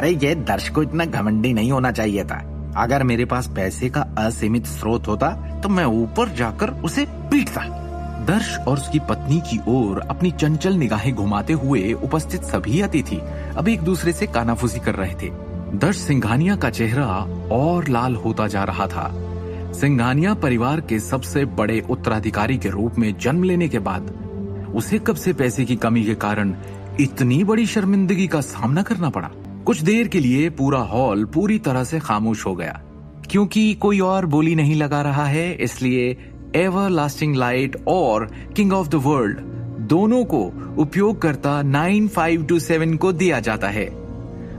अरे ये दर्श को इतना घमंडी नहीं होना चाहिए था। अगर मेरे पास पैसे का असीमित स्रोत होता तो मैं ऊपर जाकर उसे पीटता। दर्श और उसकी पत्नी की ओर अपनी चंचल निगाहें घुमाते हुए उपस्थित सभी अतिथि अब एक दूसरे से कानाफूसी कर रहे थे। दर्श सिंघानिया का चेहरा और लाल होता जा रहा था। सिंघानिया परिवार के सबसे बड़े उत्तराधिकारी के रूप में जन्म लेने के बाद उसे कब से पैसे की कमी के कारण इतनी बड़ी शर्मिंदगी का सामना करना पड़ा। कुछ देर के लिए पूरा हॉल पूरी तरह से खामोश हो गया। क्योंकि कोई और बोली नहीं लगा रहा है, इसलिए एवरलास्टिंग लाइट और किंग ऑफ द वर्ल्ड दोनों को उपयोगकर्ता 9527 को दिया जाता है।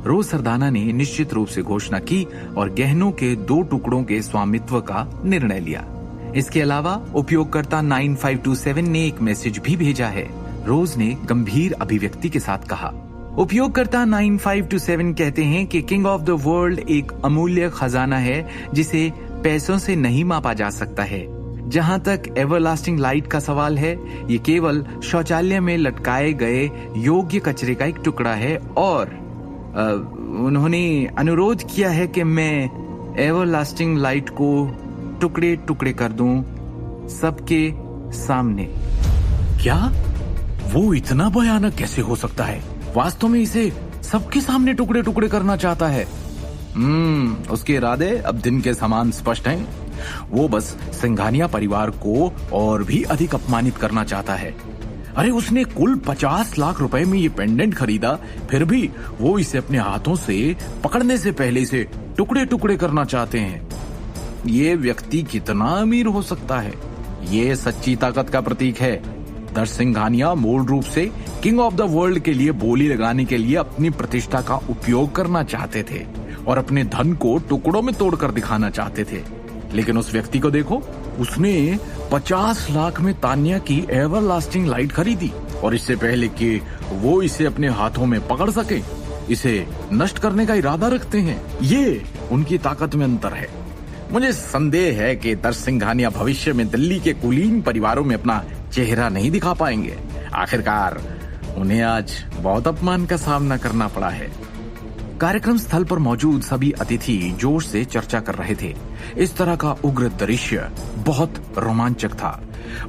रोज सरदाना ने निश्चित रूप से घोषणा की और गहनों के 2 टुकड़ों के स्वामित्व का निर्णय लिया। इसके अलावा उपयोगकर्ता 9527 ने एक मैसेज भी भेजा है। रोज ने गंभीर अभिव्यक्ति के साथ कहा, उपयोगकर्ता 9527 कहते हैं कि किंग ऑफ द वर्ल्ड एक अमूल्य खजाना है जिसे पैसों से नहीं मापा जा सकता है। जहां तक एवरलास्टिंग लाइट का सवाल है, ये केवल शौचालय में लटकाए गए योग्य कचरे का एक टुकड़ा है और उन्होंने अनुरोध किया है कि मैं एवरलास्टिंग लाइट को टुकड़े टुकड़े कर दूं सबके सामने। क्या वो इतना भयानक कैसे हो सकता है? वास्तव में इसे सबके सामने टुकड़े टुकड़े करना चाहता है। उसके इरादे अब दिन के समान स्पष्ट हैं। वो बस सिंघानिया परिवार को और भी अधिक अपमानित करना चाहता है। अरे उसने कुल 50 लाख रुपए में ये पेंडेंट खरीदा, फिर भी वो इसे अपने हाथों से पकड़ने से पहले इसे टुकड़े टुकड़े करना चाहते हैं। ये व्यक्ति कितना अमीर हो सकता है? ये सच्ची ताकत का प्रतीक है। दर्श सिंघानिया मूल रूप से किंग ऑफ द वर्ल्ड के लिए बोली लगाने के लिए अपनी प्रतिष्ठा का उपयोग करना चाहते थे और अपने धन को टुकड़ों में तोड़कर दिखाना चाहते थे। लेकिन उस व्यक्ति को देखो, उसने 50 लाख में तान्या की एवरलास्टिंग लाइट खरीदी और इससे पहले कि वो इसे अपने हाथों में पकड़ सके, इसे नष्ट करने का इरादा रखते हैं। ये उनकी ताकत में अंतर है। मुझे संदेह है कि दर्श सिंघानिया भविष्य में दिल्ली के कुलीन परिवारों में अपना चेहरा नहीं दिखा पाएंगे। आखिरकार उन्हें आज बहुत अपमान का सामना करना पड़ा है। कार्यक्रम स्थल पर मौजूद सभी अतिथि जोश से चर्चा कर रहे थे। इस तरह का उग्र दृश्य बहुत रोमांचक था।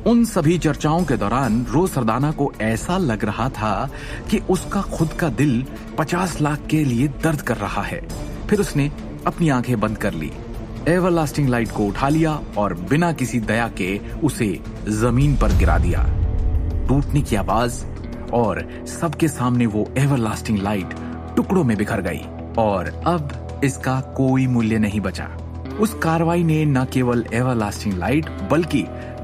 उन सभी चर्चाओं के दौरान रोज सरदाना को ऐसा लग रहा था कि उसका खुद का दिल 50 लाख के लिए दर्द कर रहा है। फिर उसने अपनी आंखें बंद कर ली, एवरलास्टिंग लाइट को उठा लिया और बिना किसी दया के उसे जमीन पर गिरा दिया। टूटने की आवाज और सबके सामने वो एवरलास्टिंग लाइट टुकड़ों में बिखर गई और अब इसका कोई मूल्य नहीं बचा। उस कार्रवाई ने न केवल एवरलास्टिंग लाइट बल्कि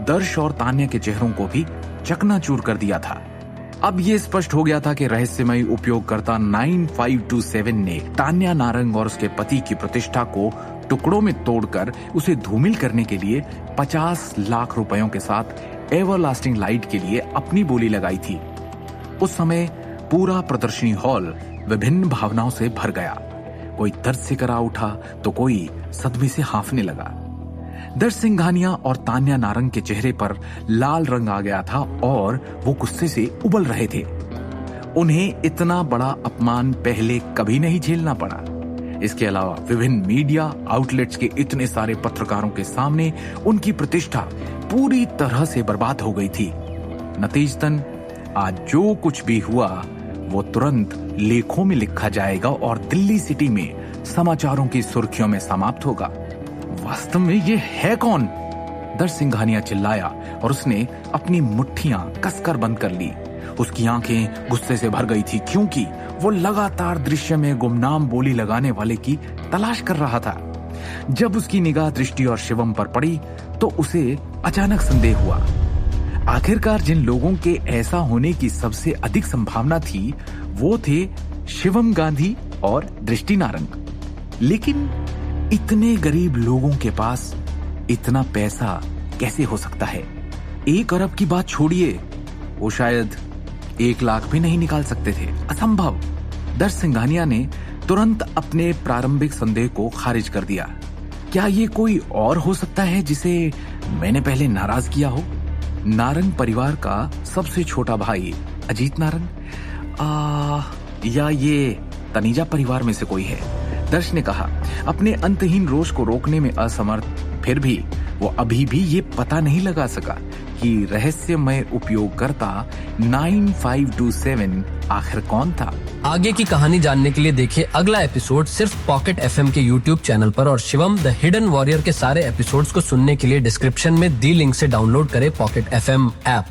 दर्श और तान्या के चेहरों को भी चकनाचूर कर दिया था। अब ये स्पष्ट हो गया था कि रहस्यमयी उपयोगकर्ता 9527 ने तान्या नारंग और उसके पति की प्रतिष्ठा को टुकड़ों में तोड़कर उसे धूमिल करने के लिए 50 लाख रुपयों के साथ एवरलास्टिंग लाइट के लिए अपनी बोली लगाई थी। उस समय पूरा प्रदर्शनी हॉल विभिन्न भावनाओं से भर गया। कोई दर्द से करा उठा तो कोई सदमे से हांफने लगा। दर्श सिंघानिया और तान्या नारंग के चेहरे पर लाल रंग आ गया था और वो गुस्से से उबल रहे थे। उन्हें इतना बड़ा अपमान पहले कभी नहीं झेलना पड़ा। इसके अलावा विभिन्न मीडिया आउटलेट्स के इतने सारे पत्रकारों के सामने उनकी प्रतिष्ठा पूरी तरह से बर्बाद हो गई थी। नतीजतन आज जो कुछ भी हुआ वो तुरंत लेखों में लिखा जाएगा और दिल्ली सिटी में समाचारों की सुर्खियों में समाप्त होगा। वास्तव में ये है कौन? दर्श सिंघानिया चिल्लाया और उसने अपनी मुट्ठियां कसकर बंद कर ली। उसकी आंखें गुस्से से भर गई थी क्योंकि वो लगातार दृश्य में गुमनाम बोली लगाने वाले की तलाश कर रहा था। जब उसकी निगाह दृष्टि और शिवम पर पड़ी तो उसे अचानक संदेह हुआ। आखिरकार जिन लोगों के ऐसा होने की सबसे अधिक संभावना थी वो थे शिवम गांधी और दृष्टि नारंग। लेकिन इतने गरीब लोगों के पास इतना पैसा कैसे हो सकता है? 1 अरब की बात छोड़िए, वो शायद 1 लाख भी नहीं निकाल सकते थे। असंभव। दर्श सिंघानिया ने तुरंत अपने प्रारंभिक संदेह को खारिज कर दिया। क्या ये कोई और हो सकता है जिसे मैंने पहले नाराज किया हो? नारंग परिवार का सबसे छोटा भाई अजीत नारंग, या ये तनीजा परिवार में से कोई है। दर्श ने कहा, अपने अंतहीन रोष को रोकने में असमर्थ, फिर भी वो अभी भी ये पता नहीं लगा सका कि रहस्यमय उपयोगकर्ता 9527 आखिर कौन था। आगे की कहानी जानने के लिए देखिए अगला एपिसोड सिर्फ पॉकेट एफएम के यूट्यूब चैनल पर, और शिवम द हिडन वॉरियर के सारे एपिसोड्स को सुनने के लिए डिस्क्रिप्शन में दी लिंक से डाउनलोड करें पॉकेट एफएम ऐप।